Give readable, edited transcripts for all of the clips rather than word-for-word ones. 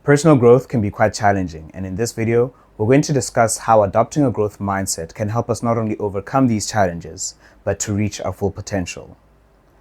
Personal growth can be quite challenging, and in this video, we're going to discuss how adopting a growth mindset can help us not only overcome these challenges, but to reach our full potential.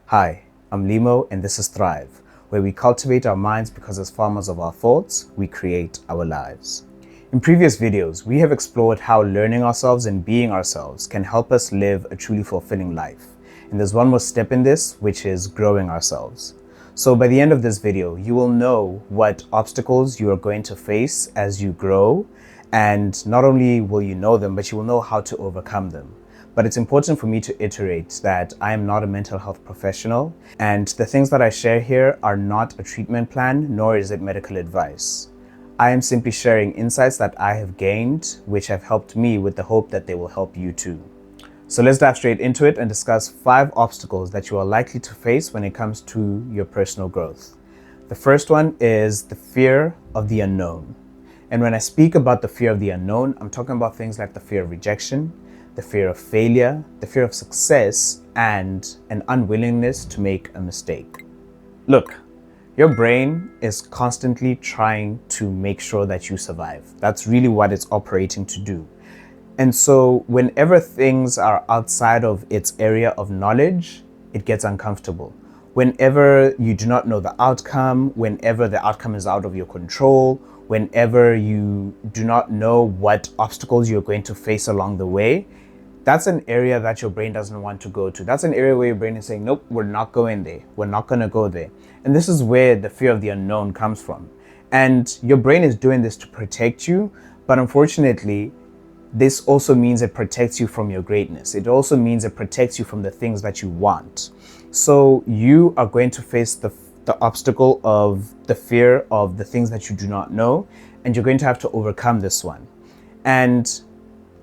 Hi, I'm Limo, and this is Thrive, where we cultivate our minds because as farmers of our thoughts, we create our lives. In previous videos, we have explored how learning ourselves and being ourselves can help us live a truly fulfilling life. And there's one more step in this, which is growing ourselves. So by the end of this video, you will know what obstacles you are going to face as you grow. And not only will you know them, but you will know how to overcome them. But it's important for me to iterate that I am not a mental health professional, and the things that I share here are not a treatment plan, nor is it medical advice. I am simply sharing insights that I have gained, which have helped me with the hope that they will help you too. So let's dive straight into it and discuss 5 obstacles that you are likely to face when it comes to your personal growth. The first one is the fear of the unknown. And when I speak about the fear of the unknown, I'm talking about things like the fear of rejection, the fear of failure, the fear of success, and an unwillingness to make a mistake. Look, your brain is constantly trying to make sure that you survive. That's really what it's operating to do. And so whenever things are outside of its area of knowledge, it gets uncomfortable. Whenever you do not know the outcome, whenever the outcome is out of your control, whenever you do not know what obstacles you're going to face along the way, that's an area that your brain doesn't want to go to. That's an area where your brain is saying, nope, we're not going there. We're not going to go there. And this is where the fear of the unknown comes from. And your brain is doing this to protect you, but unfortunately, this also means it protects you from your greatness. It also means it protects you from the things that you want. So you are going to face the obstacle of the fear of the things that you do not know, and you're going to have to overcome this one. And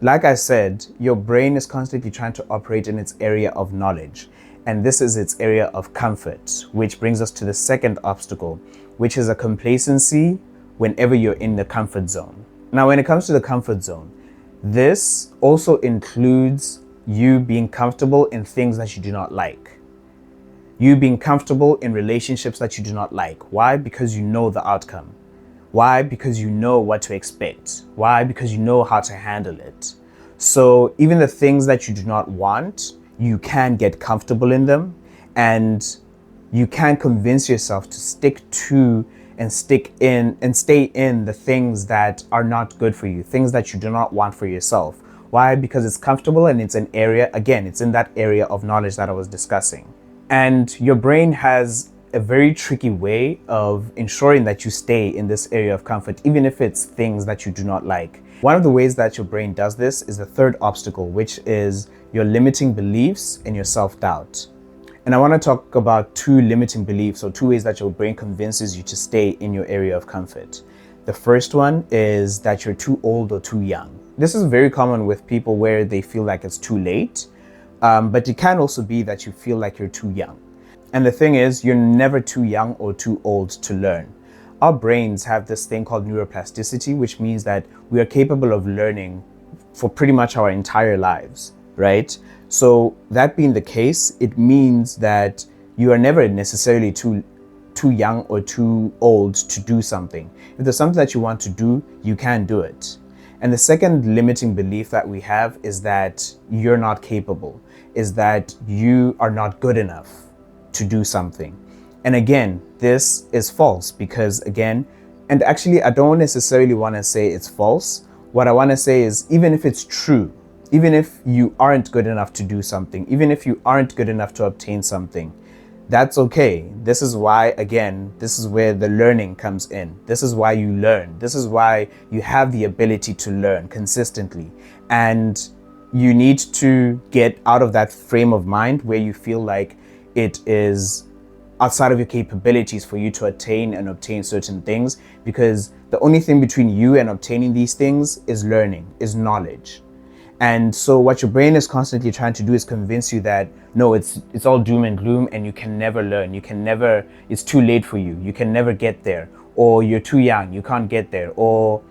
like I said, your brain is constantly trying to operate in its area of knowledge, and this is its area of comfort, which brings us to the second obstacle, which is a complacency whenever you're in the comfort zone. Now, when it comes to the comfort zone, this also includes you being comfortable in things that you do not like. You being comfortable in relationships that you do not like. Why? Because you know the outcome. Why? Because you know what to expect. Why? Because you know how to handle it. So even the things that you do not want, you can get comfortable in them, and you can convince yourself to stick to and stick in and stay in the things that are not good for you, things that you do not want for yourself. Why? Because it's comfortable and it's an area, again, it's in that area of knowledge that I was discussing. And your brain has a very tricky way of ensuring that you stay in this area of comfort, even if it's things that you do not like. One of the ways that your brain does this is the third obstacle, which is your limiting beliefs and your self-doubt. And I want to talk about 2 limiting beliefs, or 2 ways that your brain convinces you to stay in your area of comfort. The first one is that you're too old or too young. This is very common with people where they feel like it's too late, but it can also be that you feel like you're too young. And the thing is, you're never too young or too old to learn. Our brains have this thing called neuroplasticity, which means that we are capable of learning for pretty much our entire lives, right? So that being the case, it means that you are never necessarily too young or too old to do something. If there's something that you want to do, you can do it. And the second limiting belief that we have is that you're not capable, is that you are not good enough to do something. And again, this is false because again, and actually I don't necessarily want to say it's false. What I want to say is, even if it's true, even if you aren't good enough to do something, even if you aren't good enough to obtain something, that's okay. This is why, again, this is where the learning comes in. This is why you learn. This is why you have the ability to learn consistently. And you need to get out of that frame of mind where you feel like it is outside of your capabilities for you to attain and obtain certain things, because the only thing between you and obtaining these things is learning, is knowledge. And so what your brain is constantly trying to do is convince you that no, it's all doom and gloom and you can never learn. It's too late for you. You can never get there, or you're too young, you can't get there, or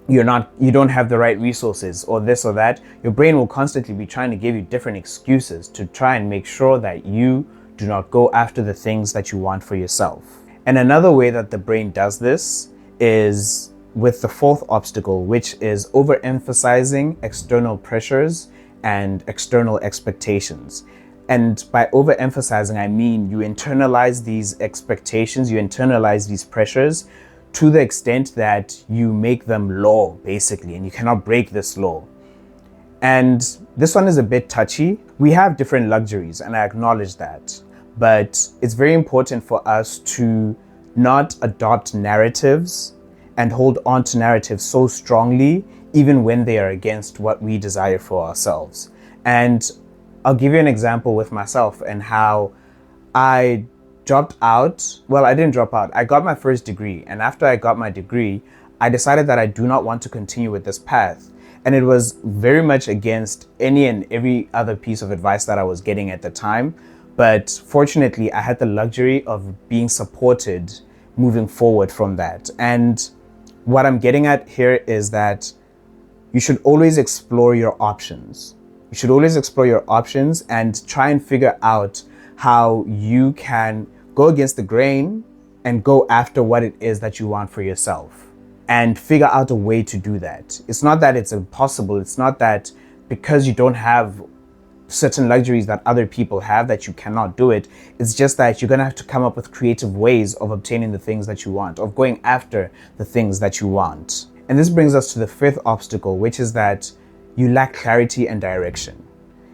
you don't have the right resources, or this or that. Your brain will constantly be trying to give you different excuses to try and make sure that you do not go after the things that you want for yourself. And another way that the brain does this is with the fourth obstacle, which is overemphasizing external pressures and external expectations. And by overemphasizing, I mean you internalize these expectations, you internalize these pressures to the extent that you make them law, basically, and you cannot break this law. And this one is a bit touchy. We have different luxuries, and I acknowledge that. But it's very important for us to not adopt narratives and hold on to narratives so strongly, even when they are against what we desire for ourselves. And I'll give you an example with myself and how I dropped out. Well, I didn't drop out. I got my first degree. And after I got my degree, I decided that I do not want to continue with this path. And it was very much against any and every other piece of advice that I was getting at the time. But fortunately, I had the luxury of being supported moving forward from that. And what I'm getting at here is that you should always explore your options. You should always explore your options and try and figure out how you can go against the grain and go after what it is that you want for yourself, and figure out a way to do that. It's not that it's impossible. It's not that because you don't have certain luxuries that other people have that you cannot do it. It's just that you're going to have to come up with creative ways of obtaining the things that you want, of going after the things that you want. And this brings us to the fifth obstacle, which is that you lack clarity and direction.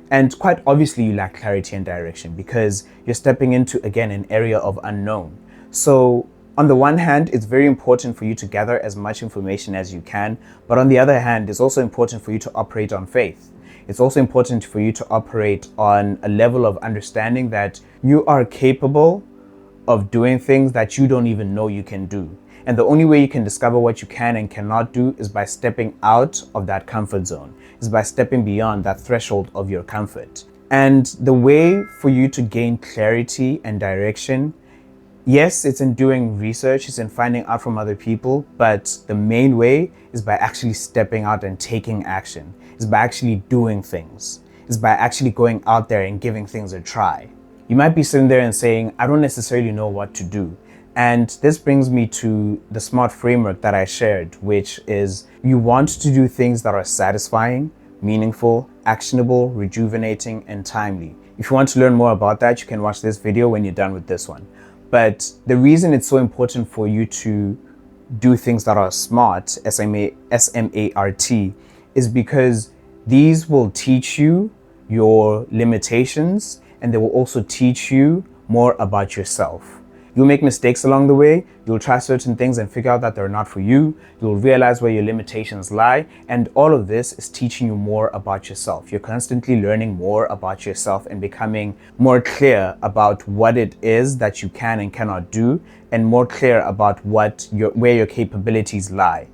And quite obviously you lack clarity and direction because you're stepping into, again, an area of unknown. So on the one hand, it's very important for you to gather as much information as you can. But on the other hand, it's also important for you to operate on faith. It's also important for you to operate on a level of understanding that you are capable of doing things that you don't even know you can do. And the only way you can discover what you can and cannot do is by stepping out of that comfort zone, is by stepping beyond that threshold of your comfort. And the way for you to gain clarity and direction, yes, it's in doing research, it's in finding out from other people, but the main way is by actually stepping out and taking action. It's by actually doing things. It's by actually going out there and giving things a try. You might be sitting there and saying, I don't necessarily know what to do. And this brings me to the SMART framework that I shared, which is you want to do things that are satisfying, meaningful, actionable, rejuvenating, and timely. If you want to learn more about that, you can watch this video when you're done with this one. But the reason it's so important for you to do things that are SMART, S-M-A-R-T, is because these will teach you your limitations and they will also teach you more about yourself. You'll make mistakes along the way. You'll try certain things and figure out that they're not for you. You'll realize where your limitations lie. And all of this is teaching you more about yourself. You're constantly learning more about yourself and becoming more clear about what it is that you can and cannot do, and more clear about where your capabilities lie.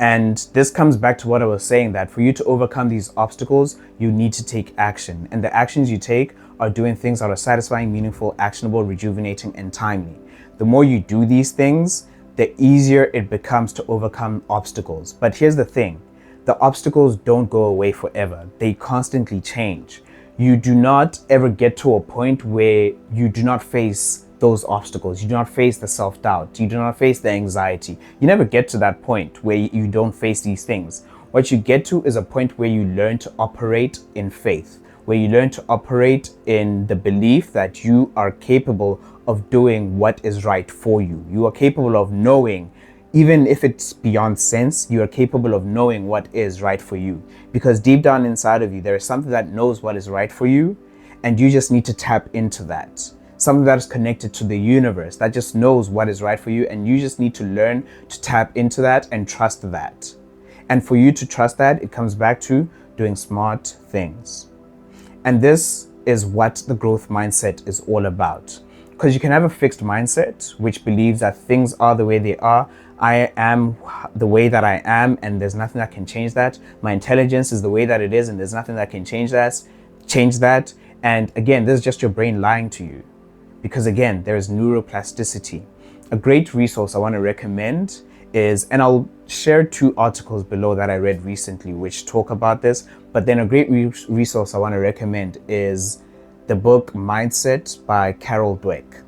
And this comes back to what I was saying, that for you to overcome these obstacles, you need to take action. And the actions you take are doing things that are satisfying, meaningful, actionable, rejuvenating, and timely. The more you do these things, the easier it becomes to overcome obstacles. But here's the thing, the obstacles don't go away forever. They constantly change. You do not ever get to a point where you do not face those obstacles. You do not face the self-doubt. You do not face the anxiety. You never get to that point where you don't face these things. What you get to is a point where you learn to operate in faith, where you learn to operate in the belief that you are capable of doing what is right for you. You are capable of knowing, even if it's beyond sense, you are capable of knowing what is right for you. Because deep down inside of you, there is something that knows what is right for you, and you just need to tap into that. Something that is connected to the universe, that just knows what is right for you, and you just need to learn to tap into that and trust that. And for you to trust that, it comes back to doing smart things. And this is what the growth mindset is all about. Because you can have a fixed mindset, which believes that things are the way they are. I am the way that I am, and there's nothing that can change that. My intelligence is the way that it is, and there's nothing that can change that. And again, this is just your brain lying to you. Because again, there is neuroplasticity. A great resource I want to recommend is, and I'll share 2 articles below that I read recently which talk about this, but then a great resource I want to recommend is the book Mindset by Carol Dweck.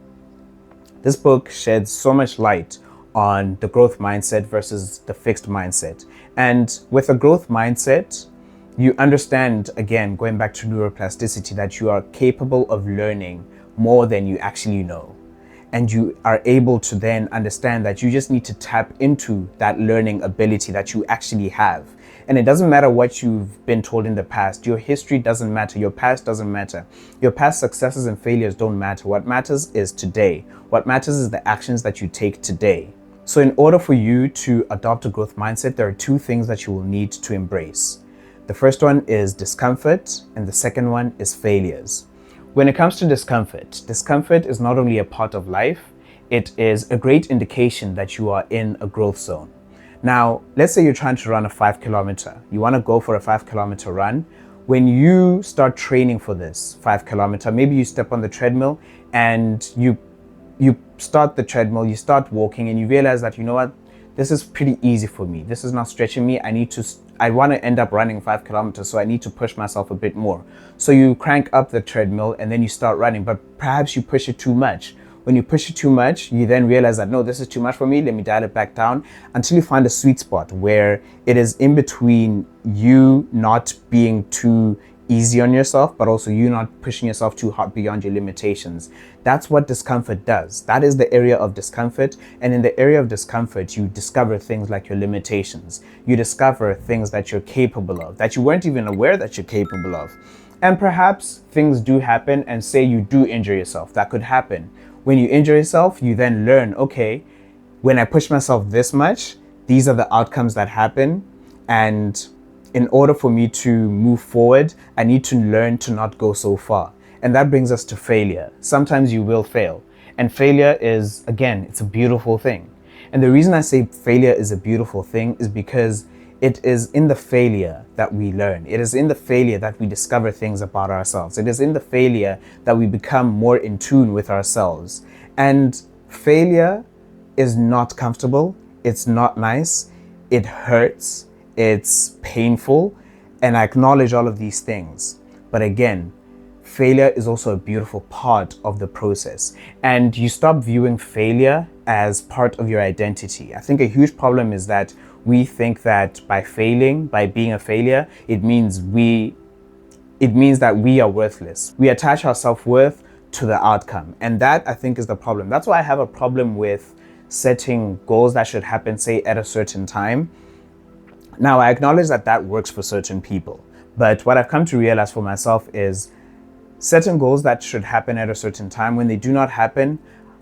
This book sheds so much light on the growth mindset versus the fixed mindset. And with a growth mindset, you understand, again, going back to neuroplasticity, that you are capable of learning more than you actually know. And you are able to then understand that you just need to tap into that learning ability that you actually have. And it doesn't matter what you've been told in the past. Your history doesn't matter. Your past doesn't matter. Your past successes and failures don't matter. What matters is today. What matters is the actions that you take today. So in order for you to adopt a growth mindset, there are two things that you will need to embrace. The first one is discomfort, and the second one is failures. When it comes to discomfort, discomfort is not only a part of life, it is a great indication that you are in a growth zone. Now, let's say you're trying to run a 5 kilometer. You want to go for a 5 kilometer run. When you start training for this 5 kilometer, maybe you step on the treadmill and you start the treadmill, you start walking, and you realize that, you know what, this is pretty easy for me. This is not stretching me. I want to end up running 5 kilometers, so I need to push myself a bit more. So you crank up the treadmill and then you start running, but perhaps you push it too much. When you push it too much, you then realize that, no, this is too much for me. Let me dial it back down until you find a sweet spot where it is in between you not being too easy on yourself, but also you not pushing yourself too hard beyond your limitations. That's what discomfort does. That is the area of discomfort. And in the area of discomfort, you discover things like your limitations. You discover things that you're capable of, that you weren't even aware that you're capable of. And perhaps things do happen, and say you do injure yourself. That could happen. When you injure yourself, you then learn, okay, when I push myself this much, these are the outcomes that happen. And in order for me to move forward, I need to learn to not go so far. And that brings us to failure. Sometimes you will fail. And failure is, again, it's a beautiful thing. And the reason I say failure is a beautiful thing is because it is in the failure that we learn. It is in the failure that we discover things about ourselves. It is in the failure that we become more in tune with ourselves. And failure is not comfortable. It's not nice. It hurts. It's painful, and I acknowledge all of these things. But again, failure is also a beautiful part of the process, and you stop viewing failure as part of your identity. I think a huge problem is that we think that by failing, by being a failure, it means that we are worthless. We attach our self-worth to the outcome, and that, I think, is the problem. That's why I have a problem with setting goals that should happen, say, at a certain time. Now, I acknowledge that that works for certain people, but what I've come to realize for myself is certain goals that should happen at a certain time, when they do not happen,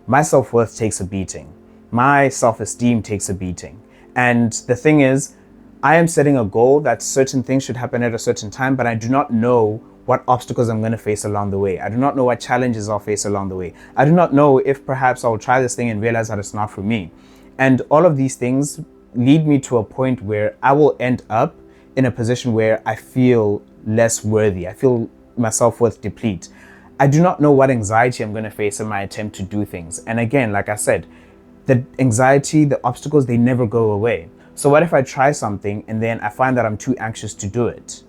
my self-worth takes a beating. My self-esteem takes a beating. And the thing is, I am setting a goal that certain things should happen at a certain time, but I do not know what obstacles I'm going to face along the way. I do not know what challenges I'll face along the way. I do not know if perhaps I'll try this thing and realize that it's not for me. And all of these things lead me to a point where I will end up in a position where I feel less worthy. I feel my self-worth deplete. I do not know what anxiety I'm going to face in my attempt to do things. And again, like I said, the anxiety, the obstacles, they never go away. So what if I try something and then I find that I'm too anxious to do it?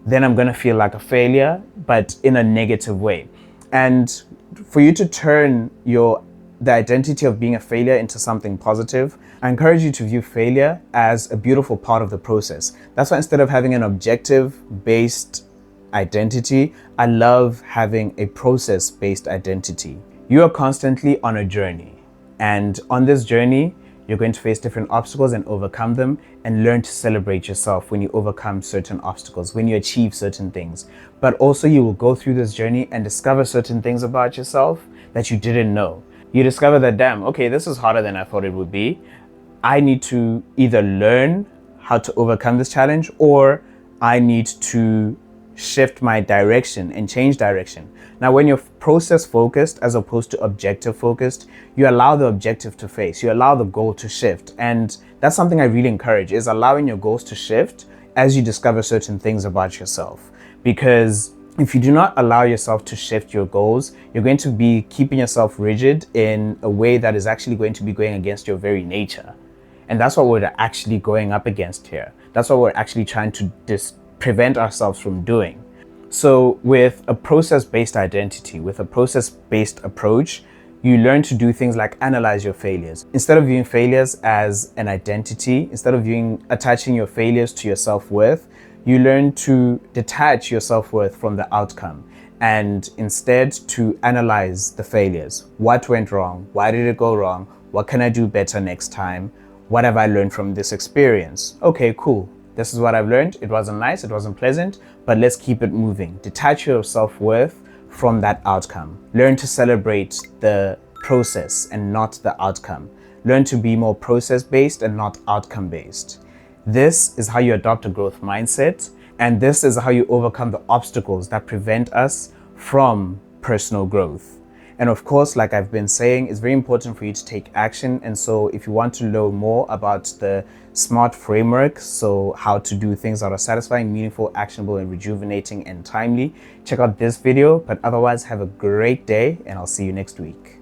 Then I'm going to feel like a failure, but in a negative way. And for you to turn the identity of being a failure into something positive, I encourage you to view failure as a beautiful part of the process. That's why instead of having an objective-based identity, I love having a process-based identity. You are constantly on a journey, and on this journey, you're going to face different obstacles and overcome them, and learn to celebrate yourself when you overcome certain obstacles, when you achieve certain things. But also you will go through this journey and discover certain things about yourself that you didn't know. You discover that, damn, okay, this is harder than I thought it would be. I need to either learn how to overcome this challenge, or I need to shift my direction and change direction. Now, when you're process focused as opposed to objective focused, you allow the objective to face, you allow the goal to shift. And that's something I really encourage, is allowing your goals to shift as you discover certain things about yourself. Because if you do not allow yourself to shift your goals, you're going to be keeping yourself rigid in a way that is actually going to be going against your very nature. And that's what we're actually going up against here. That's what we're actually trying to prevent ourselves from doing. So with a process-based identity, with a process-based approach, You learn to do things like analyze your failures. Instead of viewing failures as an identity, instead of attaching your failures to your self-worth, you learn to detach your self-worth from the outcome and instead to analyze the failures. What went wrong? Why did it go wrong? What can I do better next time? What have I learned from this experience? Okay, cool. This is what I've learned. It wasn't nice, it wasn't pleasant, but let's keep it moving. Detach your self-worth from that outcome. Learn to celebrate the process and not the outcome. Learn to be more process-based and not outcome-based. This is how you adopt a growth mindset, and this is how you overcome the obstacles that prevent us from personal growth. And of course, like I've been saying, it's very important for you to take action. And so if you want to know more about the SMART framework, so how to do things that are satisfying, meaningful, actionable, and rejuvenating and timely, check out this video. But otherwise, have a great day and I'll see you next week.